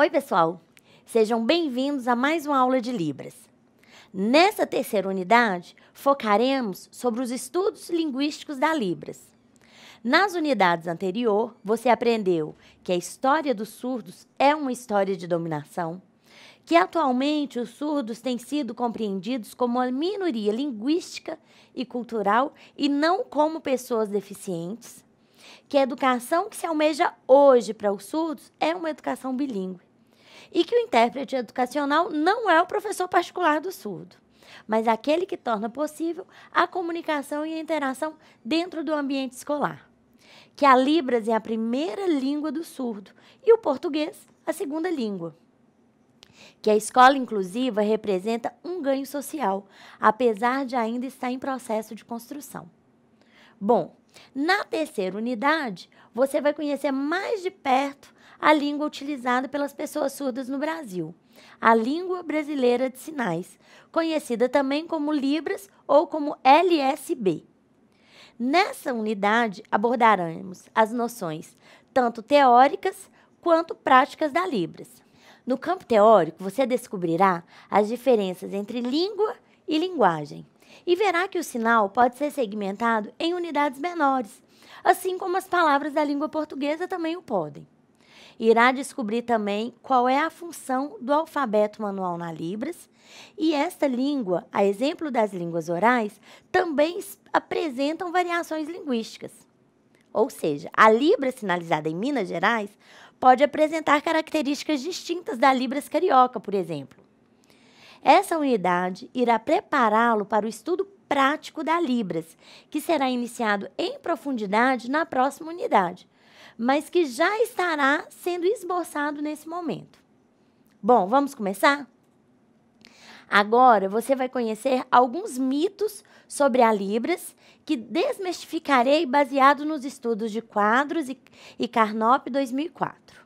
Oi, pessoal! Sejam bem-vindos a mais uma aula de Libras. Nessa terceira unidade, focaremos sobre os estudos linguísticos da Libras. Nas unidades anteriores, você aprendeu que a história dos surdos é uma história de dominação, que atualmente os surdos têm sido compreendidos como uma minoria linguística e cultural e não como pessoas deficientes, que a educação que se almeja hoje para os surdos é uma educação bilíngue e que o intérprete educacional não é o professor particular do surdo, mas aquele que torna possível a comunicação e a interação dentro do ambiente escolar, que a Libras é a primeira língua do surdo e o português a segunda língua, que a escola inclusiva representa um ganho social, apesar de ainda estar em processo de construção. Bom, na terceira unidade, você vai conhecer mais de perto a língua utilizada pelas pessoas surdas no Brasil, a língua brasileira de sinais, conhecida também como Libras ou como LSB. Nessa unidade, abordaremos as noções tanto teóricas quanto práticas da Libras. No campo teórico, você descobrirá as diferenças entre língua e linguagem e verá que o sinal pode ser segmentado em unidades menores, assim como as palavras da língua portuguesa também o podem. Irá descobrir também qual é a função do alfabeto manual na Libras, e esta língua, a exemplo das línguas orais, também apresentam variações linguísticas. Ou seja, a Libras sinalizada em Minas Gerais pode apresentar características distintas da Libras carioca, por exemplo. Essa unidade irá prepará-lo para o estudo prático da Libras, que será iniciado em profundidade na próxima unidade, mas que já estará sendo esboçado nesse momento. Bom, vamos começar? Agora você vai conhecer alguns mitos sobre a Libras que desmistificarei baseado nos estudos de Quadros e Carnop 2004.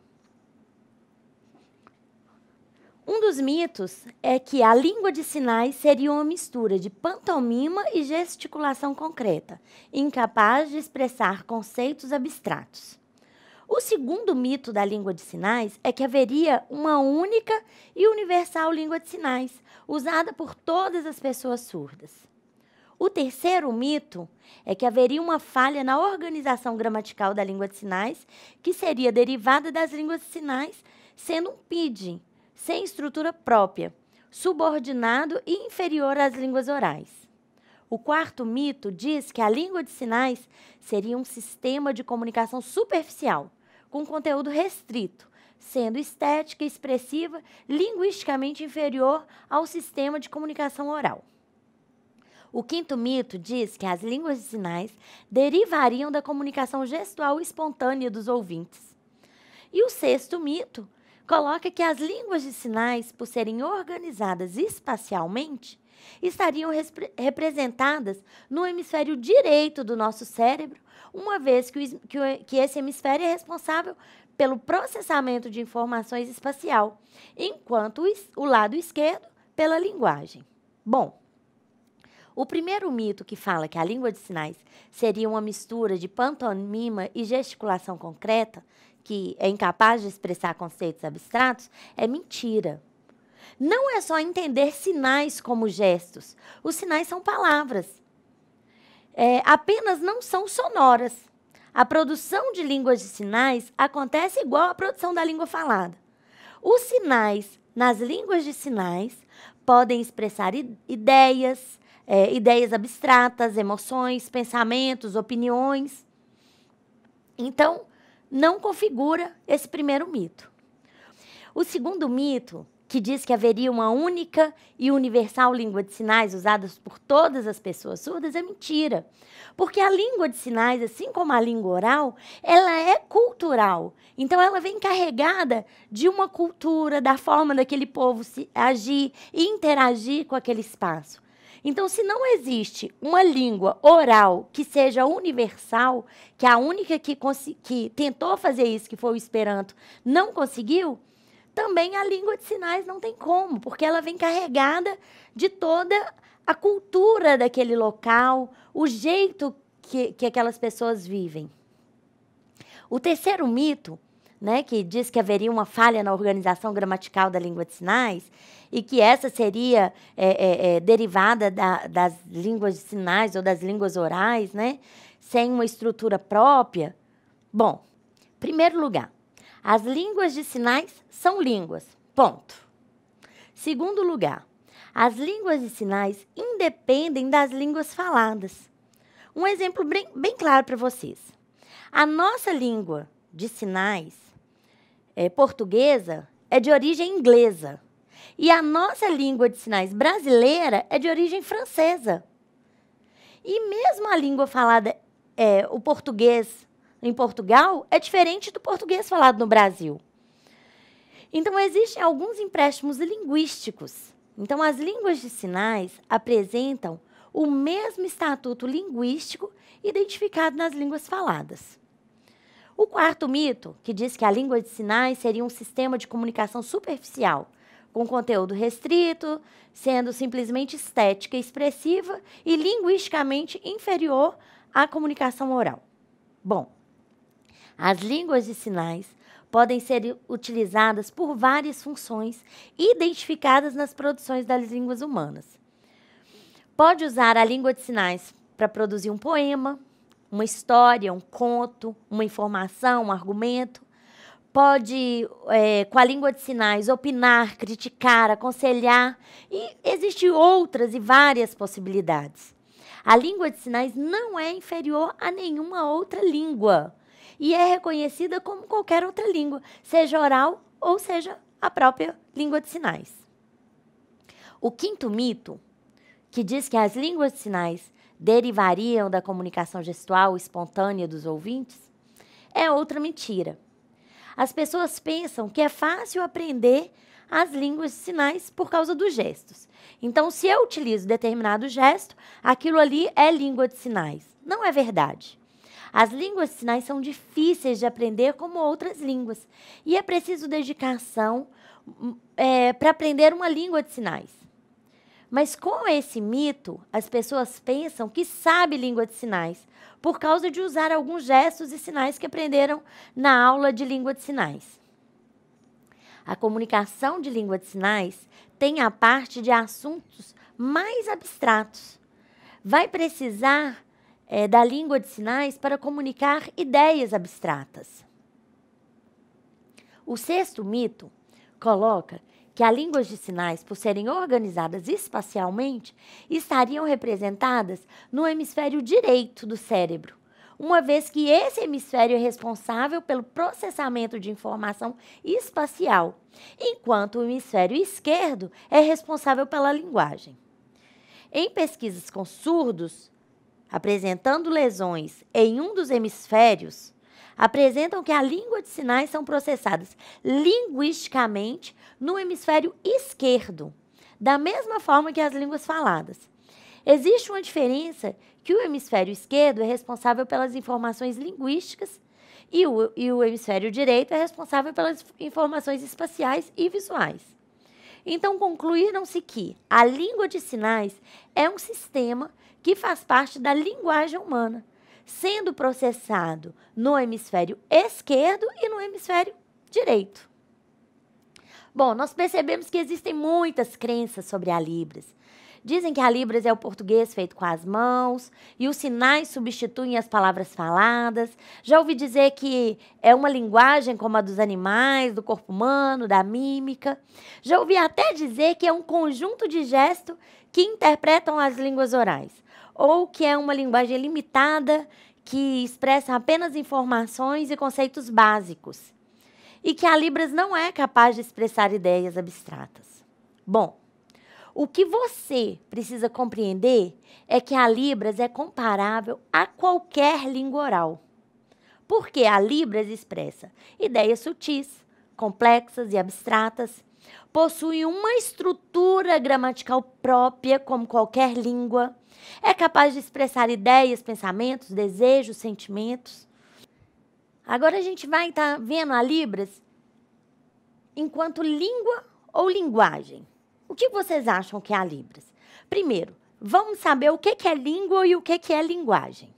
Um dos mitos é que a língua de sinais seria uma mistura de pantomima e gesticulação concreta, incapaz de expressar conceitos abstratos. O segundo mito da língua de sinais é que haveria uma única e universal língua de sinais, usada por todas as pessoas surdas. O terceiro mito é que haveria uma falha na organização gramatical da língua de sinais, que seria derivada das línguas de sinais, sendo um pidgin, sem estrutura própria, subordinado e inferior às línguas orais. O quarto mito diz que a língua de sinais seria um sistema de comunicação superficial, com conteúdo restrito, sendo estética e expressiva linguisticamente inferior ao sistema de comunicação oral. O quinto mito diz que as línguas de sinais derivariam da comunicação gestual espontânea dos ouvintes. E o sexto mito coloca que as línguas de sinais, por serem organizadas espacialmente, estariam representadas no hemisfério direito do nosso cérebro, uma vez que esse hemisfério é responsável pelo processamento de informações espacial, enquanto o lado esquerdo pela linguagem. Bom, o primeiro mito que fala que a língua de sinais seria uma mistura de pantomima e gesticulação concreta, que é incapaz de expressar conceitos abstratos, é mentira. Não é só entender sinais como gestos. Os sinais são palavras. Apenas não são sonoras. A produção de línguas de sinais acontece igual à produção da língua falada. Os sinais, nas línguas de sinais, podem expressar ideias abstratas, emoções, pensamentos, opiniões. Então, não configura esse primeiro mito. O segundo mito, que diz que haveria uma única e universal língua de sinais usada por todas as pessoas surdas, é mentira. Porque a língua de sinais, assim como a língua oral, ela é cultural. Então, ela vem carregada de uma cultura, da forma daquele povo agir e interagir com aquele espaço. Então, se não existe uma língua oral que seja universal, que a única que tentou fazer isso, que foi o Esperanto, não conseguiu, também a língua de sinais não tem como, porque ela vem carregada de toda a cultura daquele local, o jeito que aquelas pessoas vivem. O terceiro mito né, que diz que haveria uma falha na organização gramatical da língua de sinais e que essa seria derivada das línguas de sinais ou das línguas orais, né, sem uma estrutura própria. Bom, em primeiro lugar, as línguas de sinais são línguas, ponto. Segundo lugar, as línguas de sinais independem das línguas faladas. Um exemplo bem claro para vocês. A nossa língua de sinais portuguesa é de origem inglesa. E a nossa língua de sinais brasileira é de origem francesa. E mesmo a língua falada, o português em Portugal, é diferente do português falado no Brasil. Então, existem alguns empréstimos linguísticos. Então, as línguas de sinais apresentam o mesmo estatuto linguístico identificado nas línguas faladas. O quarto mito, que diz que a língua de sinais seria um sistema de comunicação superficial, com conteúdo restrito, sendo simplesmente estética e expressiva e linguisticamente inferior à comunicação oral. Bom, as línguas de sinais podem ser utilizadas por várias funções identificadas nas produções das línguas humanas. Pode usar a língua de sinais para produzir um poema, uma história, um conto, uma informação, um argumento. Pode, com a língua de sinais, opinar, criticar, aconselhar. E existem outras e várias possibilidades. A língua de sinais não é inferior a nenhuma outra língua. E é reconhecida como qualquer outra língua, seja oral ou seja a própria língua de sinais. O quinto mito, que diz que as línguas de sinais derivariam da comunicação gestual espontânea dos ouvintes, é outra mentira. As pessoas pensam que é fácil aprender as línguas de sinais por causa dos gestos. Então, se eu utilizo determinado gesto, aquilo ali é língua de sinais. Não é verdade. As línguas de sinais são difíceis de aprender como outras línguas. E é preciso dedicação para aprender uma língua de sinais. Mas com esse mito, as pessoas pensam que sabem língua de sinais por causa de usar alguns gestos e sinais que aprenderam na aula de língua de sinais. A comunicação de língua de sinais tem a parte de assuntos mais abstratos. Vai precisar da língua de sinais para comunicar ideias abstratas. O sexto mito coloca que as línguas de sinais, por serem organizadas espacialmente, estariam representadas no hemisfério direito do cérebro, uma vez que esse hemisfério é responsável pelo processamento de informação espacial, enquanto o hemisfério esquerdo é responsável pela linguagem. Em pesquisas com surdos, apresentando lesões em um dos hemisférios, apresentam que a língua de sinais são processadas linguisticamente no hemisfério esquerdo, da mesma forma que as línguas faladas. Existe uma diferença que o hemisfério esquerdo é responsável pelas informações linguísticas e o hemisfério direito é responsável pelas informações espaciais e visuais. Então, concluíram-se que a língua de sinais é um sistema que faz parte da linguagem humana, sendo processado no hemisfério esquerdo e no hemisfério direito. Bom, nós percebemos que existem muitas crenças sobre a Libras. Dizem que a Libras é o português feito com as mãos e os sinais substituem as palavras faladas. Já ouvi dizer que é uma linguagem como a dos animais, do corpo humano, da mímica. Já ouvi até dizer que é um conjunto de gestos que interpretam as línguas orais, ou que é uma linguagem limitada que expressa apenas informações e conceitos básicos, e que a Libras não é capaz de expressar ideias abstratas. Bom, o que você precisa compreender é que a Libras é comparável a qualquer língua oral, porque a Libras expressa ideias sutis, complexas e abstratas, possui uma estrutura gramatical própria, como qualquer língua, é capaz de expressar ideias, pensamentos, desejos, sentimentos. Agora a gente vai estar vendo a Libras enquanto língua ou linguagem. O que vocês acham que é a Libras? Primeiro, vamos saber o que é língua e o que é linguagem.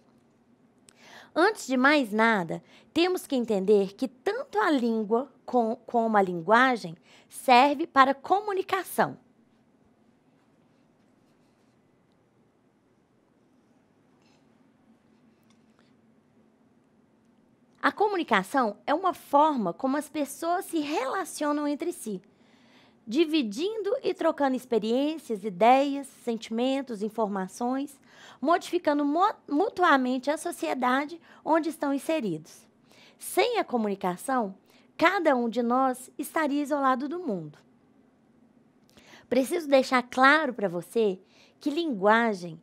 Antes de mais nada, temos que entender que tanto tanto a língua como a linguagem serve para comunicação. A comunicação é uma forma como as pessoas se relacionam entre si, dividindo e trocando experiências, ideias, sentimentos, informações, modificando mutuamente a sociedade onde estão inseridos. Sem a comunicação, cada um de nós estaria isolado do mundo. Preciso deixar claro para você que linguagem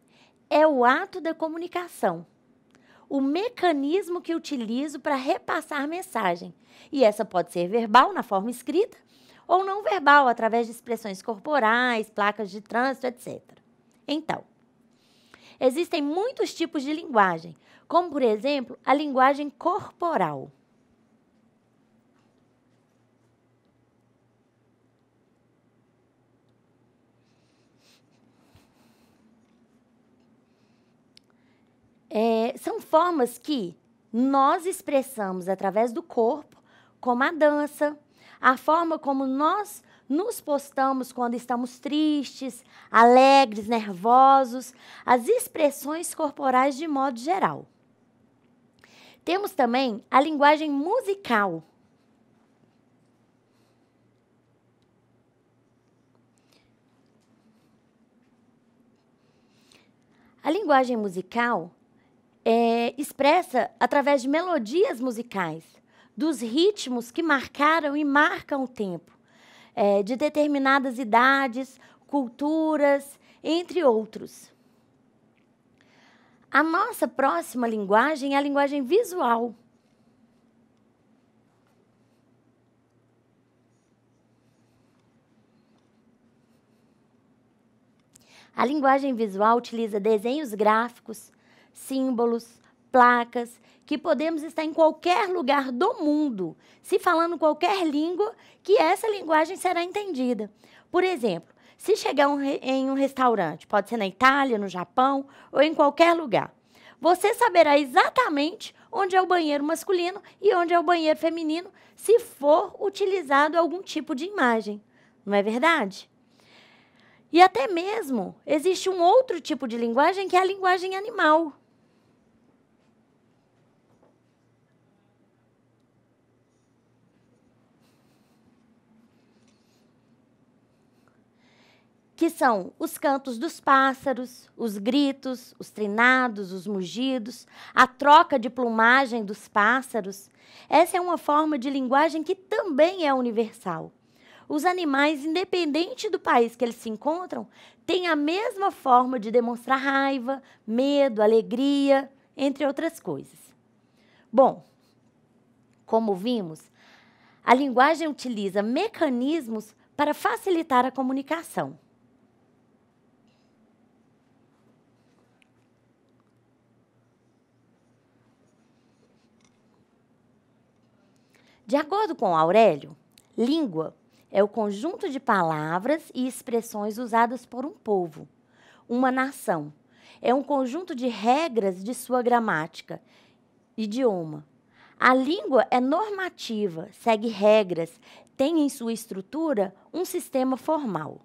é o ato da comunicação, o mecanismo que utilizo para repassar mensagem. E essa pode ser verbal, na forma escrita, ou não verbal, através de expressões corporais, placas de trânsito, etc. Então, existem muitos tipos de linguagem, como, por exemplo, a linguagem corporal. São formas que nós expressamos através do corpo, como a dança, a forma como nós nos postamos quando estamos tristes, alegres, nervosos, as expressões corporais de modo geral. Temos também a linguagem musical. A linguagem musical expressa através de melodias musicais, dos ritmos que marcaram e marcam o tempo, de determinadas idades, culturas, entre outros. A nossa próxima linguagem é a linguagem visual. A linguagem visual utiliza desenhos gráficos, símbolos, placas, que podemos estar em qualquer lugar do mundo, se falando qualquer língua, que essa linguagem será entendida. Por exemplo, se chegar em um restaurante, pode ser na Itália, no Japão ou em qualquer lugar, você saberá exatamente onde é o banheiro masculino e onde é o banheiro feminino, se for utilizado algum tipo de imagem. Não é verdade? E até mesmo existe um outro tipo de linguagem, que é a linguagem animal. Que são os cantos dos pássaros, os gritos, os trinados, os mugidos, a troca de plumagem dos pássaros. Essa é uma forma de linguagem que também é universal. Os animais, independente do país que eles se encontram, têm a mesma forma de demonstrar raiva, medo, alegria, entre outras coisas. Bom, como vimos, a linguagem utiliza mecanismos para facilitar a comunicação. De acordo com Aurélio, língua é o conjunto de palavras e expressões usadas por um povo, uma nação. É um conjunto de regras de sua gramática, idioma. A língua é normativa, segue regras, tem em sua estrutura um sistema formal.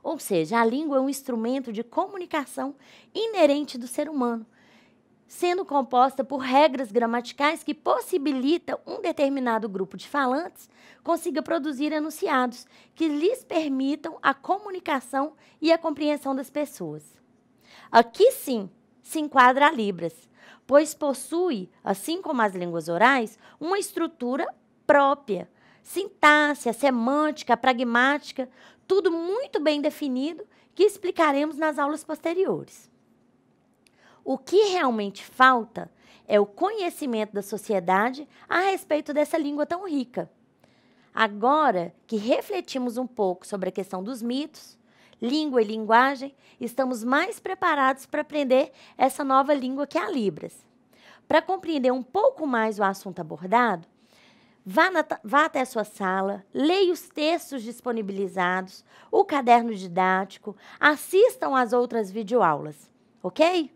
Ou seja, a língua é um instrumento de comunicação inerente do ser humano, sendo composta por regras gramaticais que possibilitam um determinado grupo de falantes consiga produzir enunciados que lhes permitam a comunicação e a compreensão das pessoas. Aqui sim se enquadra a Libras, pois possui, assim como as línguas orais, uma estrutura própria, sintaxe, semântica, pragmática, tudo muito bem definido, que explicaremos nas aulas posteriores. O que realmente falta é o conhecimento da sociedade a respeito dessa língua tão rica. Agora que refletimos um pouco sobre a questão dos mitos, língua e linguagem, estamos mais preparados para aprender essa nova língua que é a Libras. Para compreender um pouco mais o assunto abordado, vá até a sua sala, leia os textos disponibilizados, o caderno didático, assistam às outras videoaulas, ok?